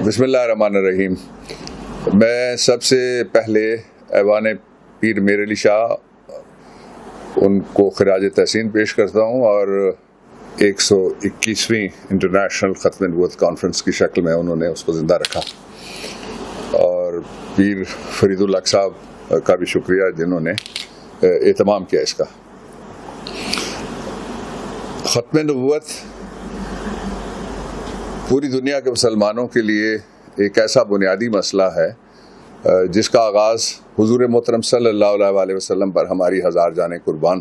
بسم اللہ الرحمن الرحیم۔ میں سب سے پہلے ایوان پیر میر علی شاہ ان کو خراج تحسین پیش کرتا ہوں اور 121ویں انٹرنیشنل ختم نبوت کانفرنس کی شکل میں انہوں نے اس کو زندہ رکھا، اور پیر فرید الحق صاحب کا بھی شکریہ جنہوں نے اہتمام کیا اس کا۔ ختم نبوت پوری دنیا کے مسلمانوں کے لیے ایک ایسا بنیادی مسئلہ ہے جس کا آغاز حضور محترم صلی اللہ علیہ وسلم پر ہماری ہزار جانیں قربان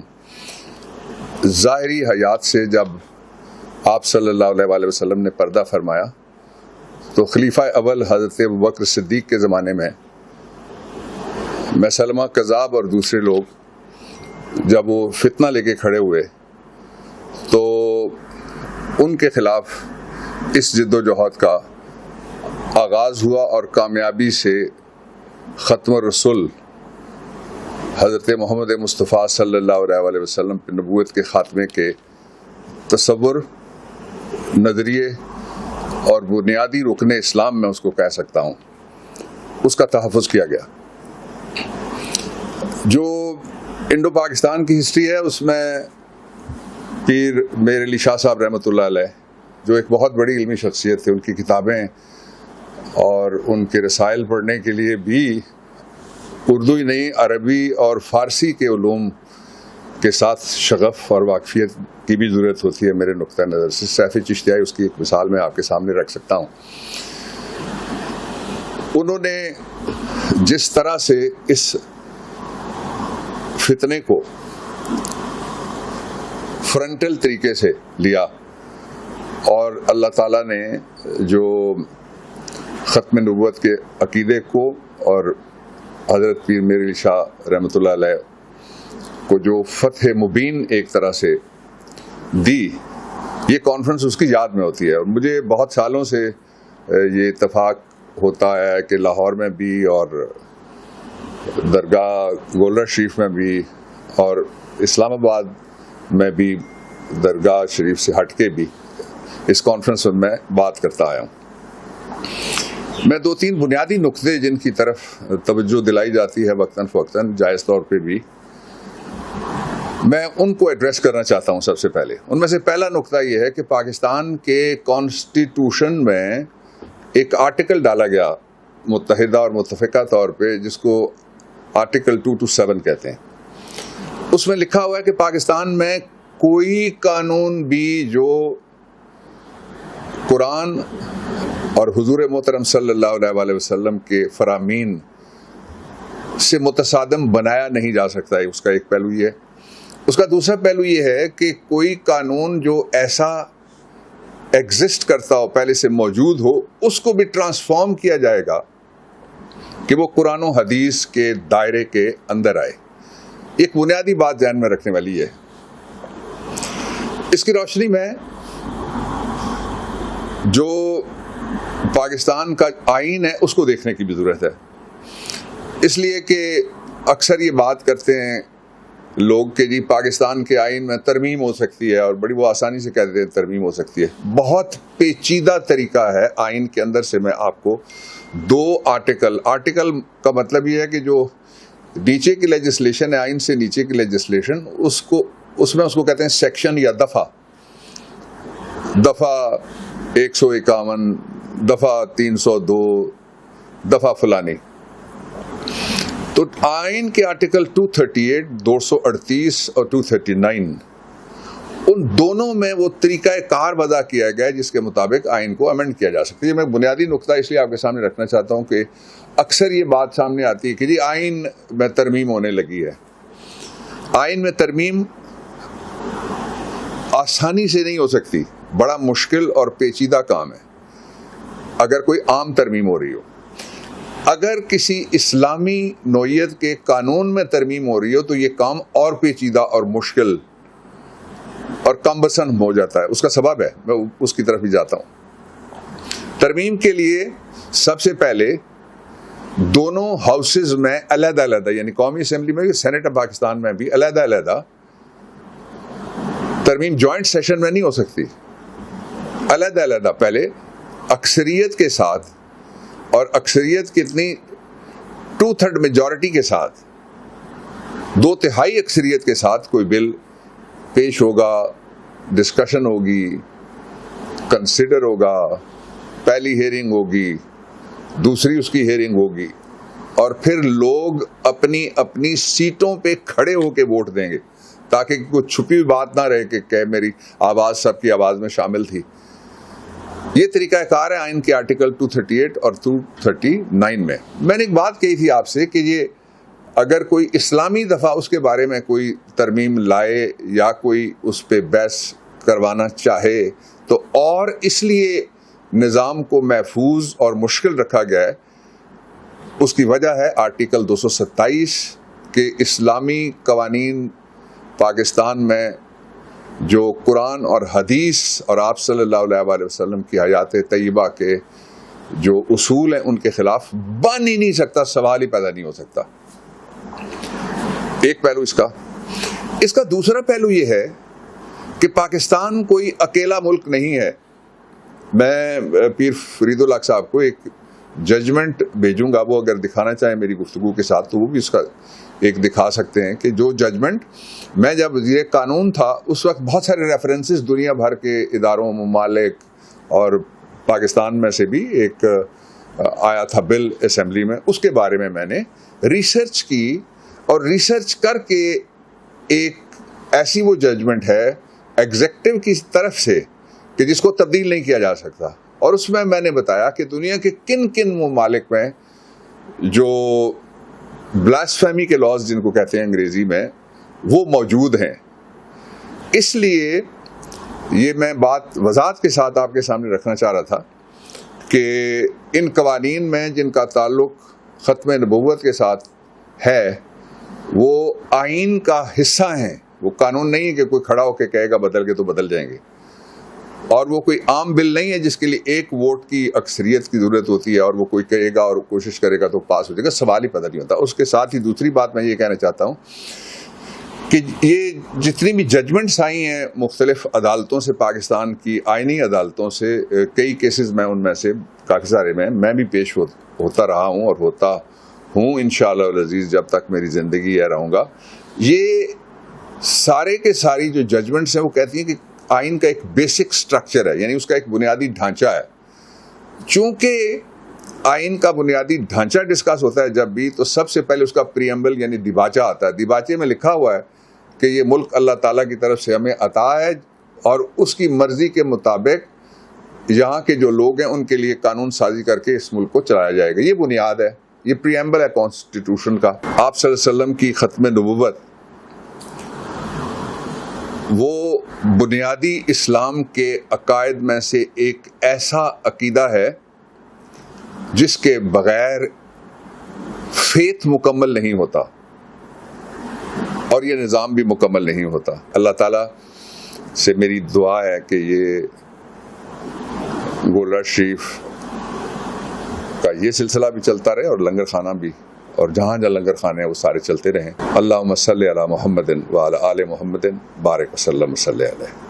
ظاہری حیات سے جب آپ صلی اللہ علیہ وسلم نے پردہ فرمایا تو خلیفہ اول حضرت ابوبکر صدیق کے زمانے میں مسلمہ کذاب اور دوسرے لوگ جب وہ فتنہ لے کے کھڑے ہوئے تو ان کے خلاف اس جد و جہد کا آغاز ہوا، اور کامیابی سے ختم الرسل حضرت محمد مصطفیٰ صلی اللہ علیہ وسلم کی نبوت کے خاتمے کے تصور، نظریے اور بنیادی رکن اسلام میں اس کو کہہ سکتا ہوں، اس کا تحفظ کیا گیا۔ جو انڈو پاکستان کی ہسٹری ہے اس میں پیر میر علی شاہ صاحب رحمۃ اللہ علیہ جو ایک بہت بڑی علمی شخصیت تھے، ان کی کتابیں اور ان کے رسائل پڑھنے کے لیے بھی اردو ہی نہیں عربی اور فارسی کے علوم کے ساتھ شغف اور واقفیت کی بھی ضرورت ہوتی ہے میرے نقطۂ نظر سے۔ سیفی چشتیائی اس کی ایک مثال میں آپ کے سامنے رکھ سکتا ہوں۔ انہوں نے جس طرح سے اس فتنے کو فرنٹل طریقے سے لیا، اور اللہ تعالیٰ نے جو ختم نبوت کے عقیدے کو اور حضرت پیر میر علی شاہ رحمۃ اللہ علیہ کو جو فتح مبین ایک طرح سے دی، یہ کانفرنس اس کی یاد میں ہوتی ہے۔ اور مجھے بہت سالوں سے یہ اتفاق ہوتا ہے کہ لاہور میں بھی اور درگاہ گولڑا شریف میں بھی اور اسلام آباد میں بھی درگاہ شریف سے ہٹ کے بھی اس کانفرنس میں بات کرتا آیا ہوں۔ میں دو تین بنیادی نقطے جن کی طرف توجہ دلائی جاتی ہے وقتاً فوقتاً جائز طور پہ بھی، میں ان کو ایڈریس کرنا چاہتا ہوں۔ سب سے پہلے ان میں سے پہلا نقطہ یہ ہے کہ پاکستان کے کانسٹیٹیوشن میں ایک آرٹیکل ڈالا گیا متحدہ اور متفقہ طور پہ، جس کو آرٹیکل 227 کہتے ہیں۔ اس میں لکھا ہوا ہے کہ پاکستان میں کوئی قانون بھی جو قرآن اور حضور محترم صلی اللہ علیہ وسلم کے فرامین سے متصادم بنایا نہیں جا سکتا ہے۔ اس کا ایک پہلو یہ ہے۔ اس کا دوسرا پہلو یہ ہے کہ کوئی قانون جو ایسا ایگزسٹ کرتا ہو، پہلے سے موجود ہو، اس کو بھی ٹرانسفارم کیا جائے گا کہ وہ قرآن و حدیث کے دائرے کے اندر آئے۔ ایک بنیادی بات ذہن میں رکھنے والی ہے۔ اس کی روشنی میں جو پاکستان کا آئین ہے اس کو دیکھنے کی بھی ضرورت ہے، اس لیے کہ اکثر یہ بات کرتے ہیں لوگ کہ جی پاکستان کے آئین میں ترمیم ہو سکتی ہے، اور بڑی وہ آسانی سے کہتے ہیں ترمیم ہو سکتی ہے۔ بہت پیچیدہ طریقہ ہے آئین کے اندر سے۔ میں آپ کو دو آرٹیکل کا مطلب یہ ہے کہ جو نیچے کی لیجسلیشن ہے، آئین سے نیچے کی لیجسلیشن، اس میں کہتے ہیں سیکشن یا دفعہ 151، دفعہ 302، دفعہ فلانی۔ تو آئین کے آرٹیکل 238، 238 اور 239، ان دونوں میں وہ طریقہ کار وضع کیا گیا ہے جس کے مطابق آئین کو امینڈ کیا جا سکتا ہے۔ یہ میں بنیادی نقطہ اس لیے آپ کے سامنے رکھنا چاہتا ہوں کہ اکثر یہ بات سامنے آتی ہے کہ جی آئین میں ترمیم ہونے لگی ہے۔ آئین میں ترمیم آسانی سے نہیں ہو سکتی، بڑا مشکل اور پیچیدہ کام ہے اگر کوئی عام ترمیم ہو رہی ہو۔ اگر کسی اسلامی نوعیت کے قانون میں ترمیم ہو رہی ہو تو یہ کام اور پیچیدہ اور مشکل اور کمبسن ہو جاتا ہے۔ اس کا سبب ہے، میں اس کی طرف بھی جاتا ہوں۔ ترمیم کے لیے سب سے پہلے دونوں ہاؤسز میں علیحدہ علیحدہ، یعنی قومی اسمبلی میں، سینٹ آف پاکستان میں بھی علیحدہ علیحدہ ترمیم جوائنٹ سیشن میں نہیں ہو سکتی، علیحدہ علیحدہ پہلے اکثریت کے ساتھ اور اکثریت کتنی 2/3 میجورٹی کے ساتھ، 2/3 اکثریت کے ساتھ کوئی بل پیش ہوگا، ڈسکشن ہوگی، کنسیڈر ہوگا، پہلی ہیئرنگ ہوگی، دوسری اس کی ہیئرنگ ہوگی، اور پھر لوگ اپنی اپنی سیٹوں پہ کھڑے ہو کے ووٹ دیں گے، تاکہ کوئی چھپی ہوئی بات نہ رہے کہ میری آواز سب کی آواز میں شامل تھی۔ یہ طریقہ کار ہے آئین کے آرٹیکل 238 اور 239 میں۔ میں نے ایک بات کہی تھی آپ سے کہ یہ اگر کوئی اسلامی دفعہ اس کے بارے میں کوئی ترمیم لائے یا کوئی اس پہ بحث کروانا چاہے تو، اور اس لیے نظام کو محفوظ اور مشکل رکھا گیا ہے، اس کی وجہ ہے آرٹیکل 227 کہ اسلامی قوانین پاکستان میں جو قرآن اور حدیث اور آپ صلی اللہ علیہ وسلم کی حیات طیبہ کے جو اصول ہیں ان کے خلاف بن ہی نہیں سکتا، سوال ہی پیدا نہیں ہو سکتا۔ ایک پہلو اس کا دوسرا پہلو یہ ہے کہ پاکستان کوئی اکیلا ملک نہیں ہے۔ میں پیر فرید الحق صاحب کو ایک ججمنٹ بھیجوں گا، وہ اگر دکھانا چاہیں میری گفتگو کے ساتھ تو وہ بھی اس کا ایک دکھا سکتے ہیں کہ جو ججمنٹ میں جب وزیر قانون تھا اس وقت بہت سارے ریفرنسز دنیا بھر کے اداروں، ممالک اور پاکستان میں سے بھی ایک آیا تھا بل اسمبلی میں، اس کے بارے میں نے ریسرچ کی، اور ریسرچ کر کے ایک ایسی وہ ججمنٹ ہے ایگزیکٹو کی طرف سے کہ جس کو تبدیل نہیں کیا جا سکتا، اور اس میں نے بتایا کہ دنیا کے کن کن ممالک میں جو بلاسفیمی کے لاز جن کو کہتے ہیں انگریزی میں وہ موجود ہیں۔ اس لیے یہ میں بات وضاحت کے ساتھ آپ کے سامنے رکھنا چاہ رہا تھا کہ ان قوانین میں جن کا تعلق ختم نبوت کے ساتھ ہے وہ آئین کا حصہ ہیں، وہ قانون نہیں ہے کہ کوئی کھڑا ہو کے کہے گا بدل کے تو بدل جائیں گے، اور وہ کوئی عام بل نہیں ہے جس کے لیے ایک ووٹ کی اکثریت کی ضرورت ہوتی ہے اور وہ کوئی کہے گا اور کوشش کرے گا تو پاس ہو جائے گا، سوال ہی پیدا نہیں ہوتا۔ اس کے ساتھ ہی دوسری بات میں یہ کہنا چاہتا ہوں کہ یہ جتنی بھی ججمنٹس آئی ہیں مختلف عدالتوں سے، پاکستان کی آئینی عدالتوں سے، کئی کیسز میں ان میں سے کافی سارے میں بھی پیش ہوتا رہا ہوں اور ہوتا ہوں انشاءاللہ العزیز جب تک میری زندگی ہے رہوں گا۔ یہ سارے کے ساری جو ججمنٹس ہیں وہ کہتی ہیں کہ آئین کا ایک بیسک سٹرکچر ہے، یعنی اس کا ایک بنیادی ڈھانچہ ہے۔ چونکہ آئین کا بنیادی ڈھانچہ ڈسکس ہوتا ہے جب بھی، تو سب سے پہلے اس کا پریمبل یعنی دیباچہ آتا ہے۔ دیباچے میں لکھا ہوا ہے کہ یہ ملک اللہ تعالیٰ کی طرف سے ہمیں عطا ہے اور اس کی مرضی کے مطابق یہاں کے جو لوگ ہیں ان کے لیے قانون سازی کر کے اس ملک کو چلایا جائے گا۔ یہ بنیاد ہے، یہ پریمبل ہے کانسٹیٹیوشن کا۔ آپ صلی اللہ علیہ وسلم کی ختم نبوت وہ بنیادی اسلام کے عقائد میں سے ایک ایسا عقیدہ ہے جس کے بغیر فیتھ مکمل نہیں ہوتا اور یہ نظام بھی مکمل نہیں ہوتا۔ اللہ تعالیٰ سے میری دعا ہے کہ یہ گولڑا شریف کا یہ سلسلہ بھی چلتا رہے اور لنگر خانہ بھی، اور جہاں جہاں لنگر خانے ہیں وہ سارے چلتے رہیں۔ اللہم صلی علی محمد وعلی آل محمد بارک وسلم صلی علیہ۔